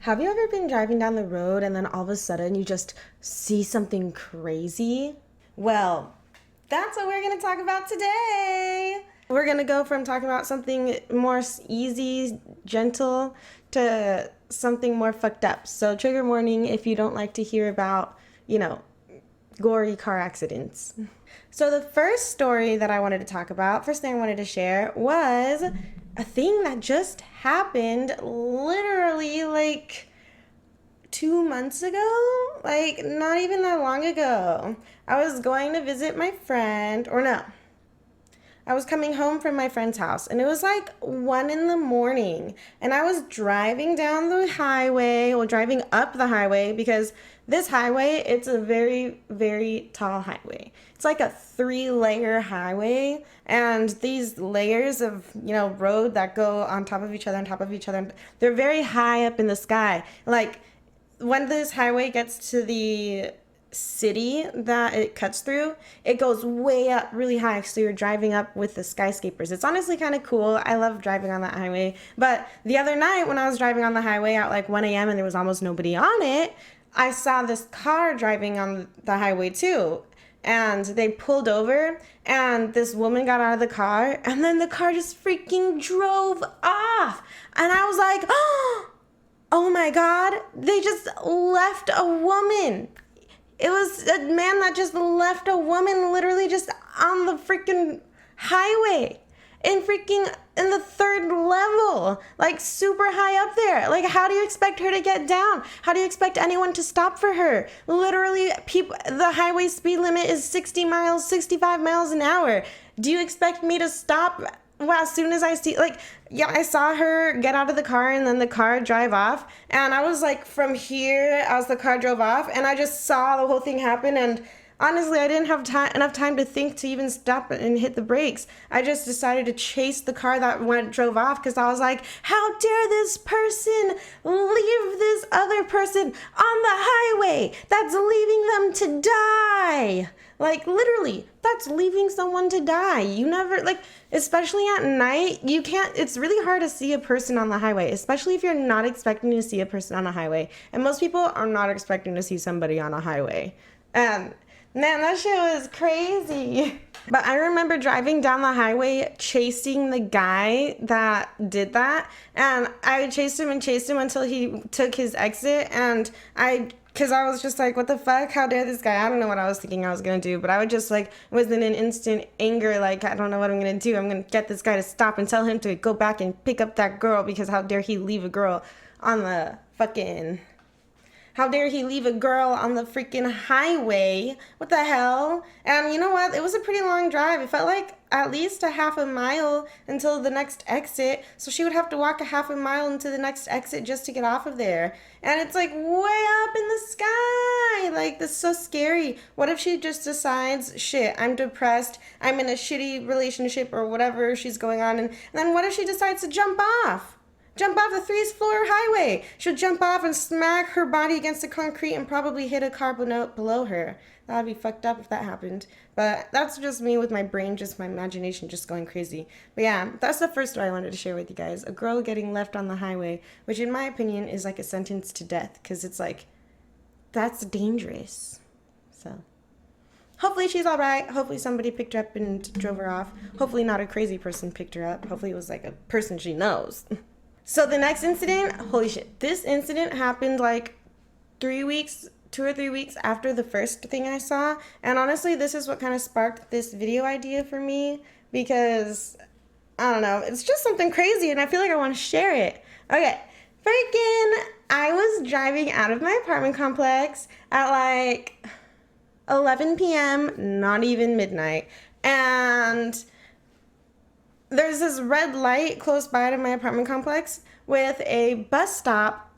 Have you ever been driving down the road and then all of a sudden you just see something crazy? Well, that's what we're going to talk about today. We're going to go from talking about something more easy, gentle, to something more fucked up. So, trigger warning if you don't like to hear about, gory car accidents. So, the first story that I wanted to talk about, first thing I wanted to share was a thing that just happened literally like 2 months ago, like not even that long ago. I was going to visit my friend, or no, I was coming home from my friend's house and it was like 1 in the morning, and I was driving down the highway, or driving up the highway, because this highway, it's a very, very tall highway. It's like a 3-layer highway, and these layers of, road that go on top of each other, on top of each other, they're very high up in the sky. Like, when this highway gets to the city that it cuts through, it goes way up really high, so you're driving up with the skyscrapers. It's honestly kind of cool. I love driving on that highway. But the other night when I was driving on the highway at like 1 a.m. and there was almost nobody on it, I saw this car driving on the highway too. And they pulled over, and this woman got out of the car, and then the car just freaking drove off. And I was like, oh my God, they just left a woman. It was a man that just left a woman literally just on the freaking highway, in the third level, like super high up there. Like, how do you expect her to get down? How do you expect anyone to stop for her? Literally, the highway speed limit is 60 miles, 65 miles an hour. Do you expect me to stop? Well, as soon as I see, I saw her get out of the car and then the car drive off. And I was like, from here, as the car drove off, and I just saw the whole thing happen. And honestly, I didn't have enough time to think to even stop and hit the brakes. I just decided to chase the car that drove off, because I was like, how dare this person leave this other person on the highway? That's leaving them to die. Like, literally, that's leaving someone to die. You never, especially at night, it's really hard to see a person on the highway, especially if you're not expecting to see a person on a highway. And most people are not expecting to see somebody on a highway. And man, that shit was crazy. But I remember driving down the highway chasing the guy that did that. And I chased him until he took his exit. And because I was just like, what the fuck? How dare this guy? I don't know what I was thinking I was going to do. But I would just was in an instant anger. Like, I don't know what I'm going to do. I'm going to get this guy to stop and tell him to go back and pick up that girl, because how dare he leave a girl on the fucking... How dare he leave a girl on the freaking highway? What the hell? And you know what? It was a pretty long drive. It felt like at least a half a mile until the next exit. So she would have to walk a half a mile into the next exit just to get off of there. And it's like way up in the sky. Like, this is so scary. What if she just decides, shit, I'm depressed, I'm in a shitty relationship or whatever she's going on. And then what if she decides to jump off? Jump off the 3th-floor highway. She'll jump off and smack her body against the concrete and probably hit a car below her. That would be fucked up if that happened. But that's just me with my brain, just my imagination just going crazy. But yeah, that's the first story I wanted to share with you guys. A girl getting left on the highway, which in my opinion is like a sentence to death, because it's like, that's dangerous. So hopefully she's all right. Hopefully somebody picked her up and drove her off. Hopefully not a crazy person picked her up. Hopefully it was like a person she knows. So the next incident, holy shit, this incident happened like 2 or 3 weeks after the first thing I saw. And honestly, this is what kind of sparked this video idea for me, because, I don't know, it's just something crazy and I feel like I want to share it. Okay, I was driving out of my apartment complex at like 11 p.m., not even midnight. And there's this red light close by to my apartment complex with a bus stop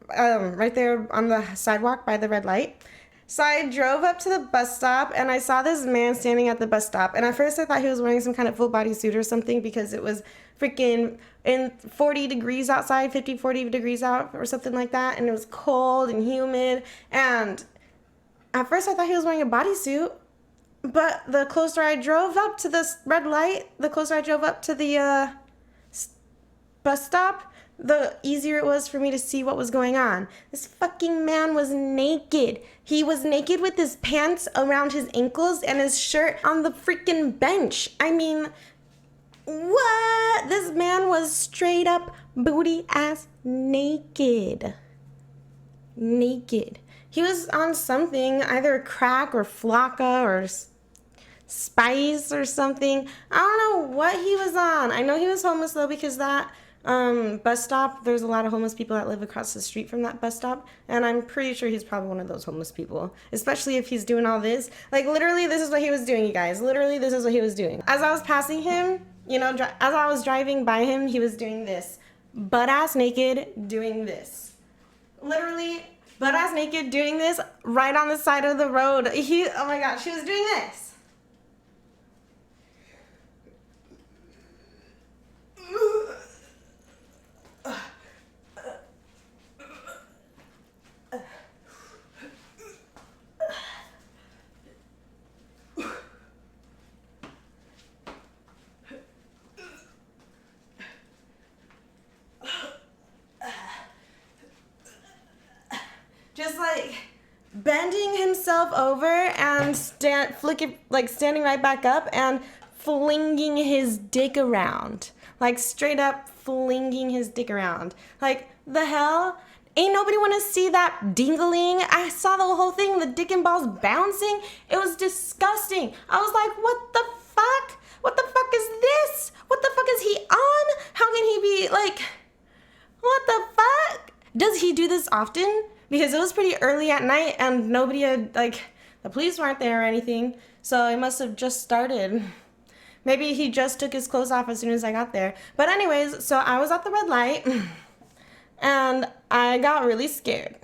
right there on the sidewalk by the red light. So I drove up to the bus stop and I saw this man standing at the bus stop. And at first I thought he was wearing some kind of full body suit or something, because it was freaking in 40 degrees outside, 50, 40 degrees out or something like that. And it was cold and humid. And at first I thought he was wearing a bodysuit. But the closer I drove up to this red light, the closer I drove up to the bus stop, the easier it was for me to see what was going on. This fucking man was naked. He was naked with his pants around his ankles and his shirt on the freaking bench. I mean, what? This man was straight up booty ass naked. Naked. He was on something, either crack or flocka or spice or something. I don't know what he was on. I know he was homeless though, because that bus stop, there's a lot of homeless people that live across the street from that bus stop, and I'm pretty sure he's probably one of those homeless people, especially if he's doing all this. Like, literally, this is what he was doing, you guys. Literally, this is what he was doing. As I was passing him, you know, as I was driving by him, he was doing this. Butt-ass naked, doing this. Literally, butt-ass naked, doing this right on the side of the road. Oh my gosh, he was doing this. Just like bending himself over and standing right back up and flinging his dick around. Like, straight up flinging his dick around. Like, the hell? Ain't nobody want to see that dingling. I saw the whole thing, the dick and balls bouncing. It was disgusting. I was like, what the fuck? What the fuck is this? What the fuck is he on? How can he be like, what the fuck? Does he do this often? Because it was pretty early at night and nobody had, like, the police weren't there or anything. So it must have just started. Maybe he just took his clothes off as soon as I got there. But anyways, so I was at the red light and I got really scared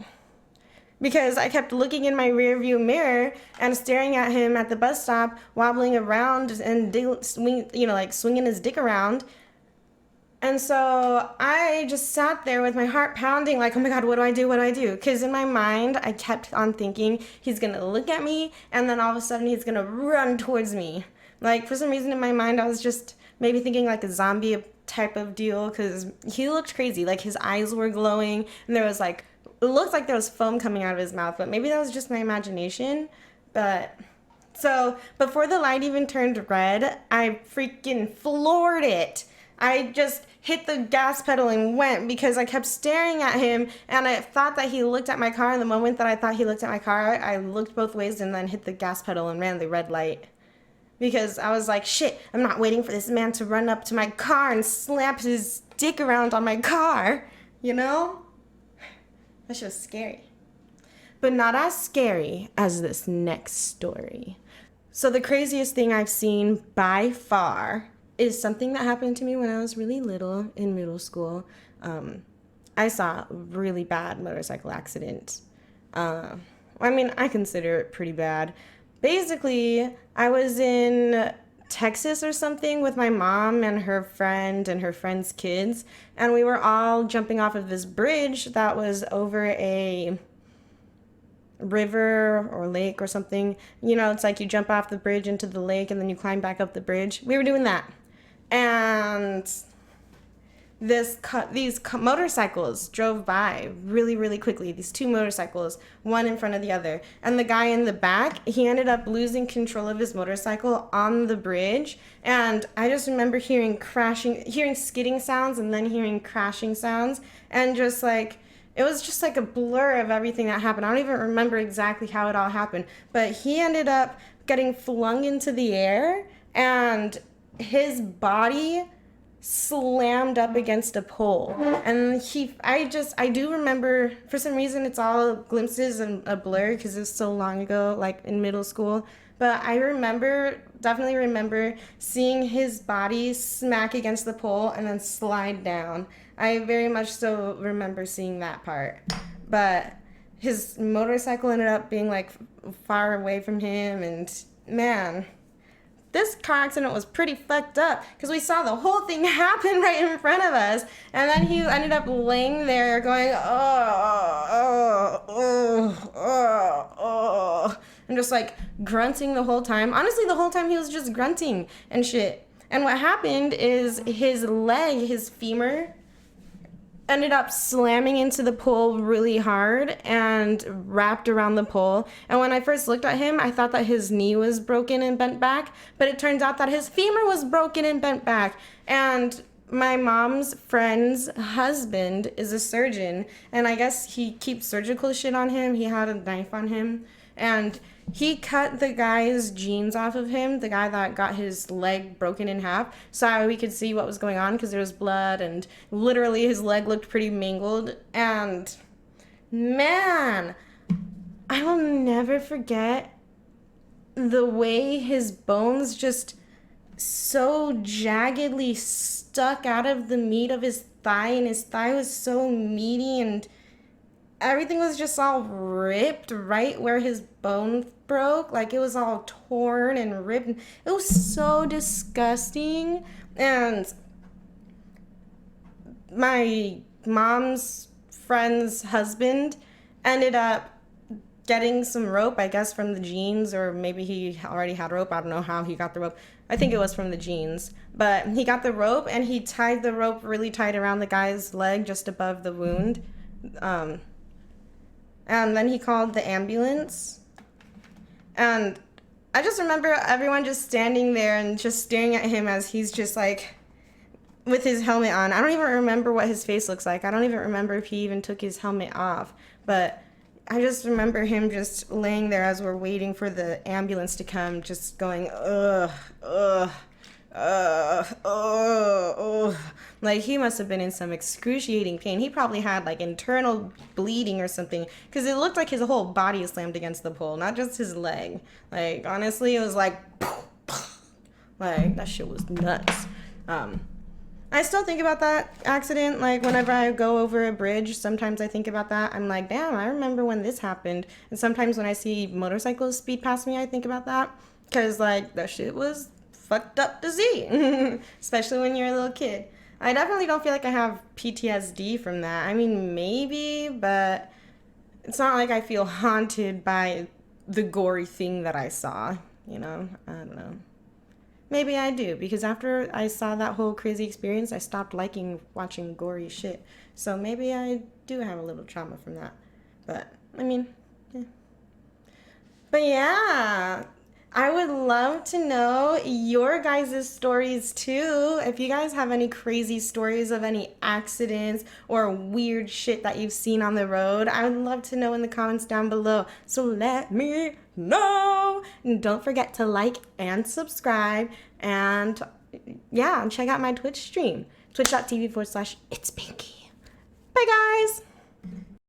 because I kept looking in my rearview mirror and staring at him at the bus stop, wobbling around and swinging his dick around. And so I just sat there with my heart pounding, like, oh my God, what do I do? What do I do? Because in my mind, I kept on thinking he's going to look at me and then all of a sudden he's going to run towards me. Like, for some reason in my mind, I was just maybe thinking like a zombie type of deal because he looked crazy. Like, his eyes were glowing and there was like, it looked like there was foam coming out of his mouth, but maybe that was just my imagination. But so before the light even turned red, I freaking floored it. I just hit the gas pedal and went because I kept staring at him and I thought that he looked at my car. And the moment that I thought he looked at my car, I looked both ways and then hit the gas pedal and ran the red light. Because I was like, shit, I'm not waiting for this man to run up to my car and slap his dick around on my car, you know? That shit was scary. But not as scary as this next story. So the craziest thing I've seen by far is something that happened to me when I was really little in middle school. I saw a really bad motorcycle accident. I mean, I consider it pretty bad. Basically, I was in Texas or something with my mom and her friend and her friend's kids, and we were all jumping off of this bridge that was over a river or lake or something. You know, it's like you jump off the bridge into the lake and then you climb back up the bridge. We were doing that. And these motorcycles drove by really, really quickly. These two motorcycles, one in front of the other. And the guy in the back, he ended up losing control of his motorcycle on the bridge. And I just remember hearing skidding sounds and then hearing crashing sounds. And just like, it was just like a blur of everything that happened. I don't even remember exactly how it all happened. But he ended up getting flung into the air and his body slammed up against a pole. And I do remember, for some reason it's all glimpses and a blur because it was so long ago, like in middle school. But I definitely remember seeing his body smack against the pole and then slide down. I very much so remember seeing that part. But his motorcycle ended up being like far away from him, and man, this car accident was pretty fucked up because we saw the whole thing happen right in front of us. And then he ended up laying there going, and just like grunting the whole time. Honestly, the whole time he was just grunting and shit. And what happened is his leg, his femur, ended up slamming into the pole really hard and wrapped around the pole. And when I first looked at him, I thought that his knee was broken and bent back, but it turns out that his femur was broken and bent back. And my mom's friend's husband is a surgeon, and I guess he keeps surgical shit on him. He had a knife on him, and he cut the guy's jeans off of him, the guy that got his leg broken in half, so we could see what was going on because there was blood, and literally his leg looked pretty mangled. And man, I will never forget the way his bones just so jaggedly stuck out of the meat of his thigh, and his thigh was so meaty, and everything was just all ripped right where his bone broke. Like, it was all torn and ripped. It was so disgusting. And my mom's friend's husband ended up getting some rope, I guess from the jeans, or maybe he already had rope. I don't know how he got the rope. I think it was from the jeans. But he got the rope, and he tied the rope really tight around the guy's leg just above the wound. And then he called the ambulance. And I just remember everyone just standing there and just staring at him as he's just like with his helmet on. I don't even remember what his face looks like. I don't even remember if he even took his helmet off. But I just remember him just laying there as we're waiting for the ambulance to come, just going, ugh, ugh, ugh, ugh, ugh. Like, he must have been in some excruciating pain. He probably had like internal bleeding or something, because it looked like his whole body slammed against the pole, not just his leg. Like, honestly, it was like, like, that shit was nuts. I still think about that accident. Like, whenever I go over a bridge, sometimes I think about that. I'm like, damn, I remember when this happened. And sometimes when I see motorcycles speed past me, I think about that. Because, like, that shit was fucked up to see. Especially when you're a little kid. I definitely don't feel like I have PTSD from that. I mean, maybe, but it's not like I feel haunted by the gory thing that I saw. You know? I don't know. Maybe I do, because after I saw that whole crazy experience, I stopped liking watching gory shit. So maybe I do have a little trauma from that. But, I mean, yeah. But yeah, I would love to know your guys' stories too. If you guys have any crazy stories of any accidents or weird shit that you've seen on the road, I would love to know in the comments down below. So let me know. And don't forget to like and subscribe. And yeah, check out my Twitch stream. Twitch.tv/itspinky. Bye guys.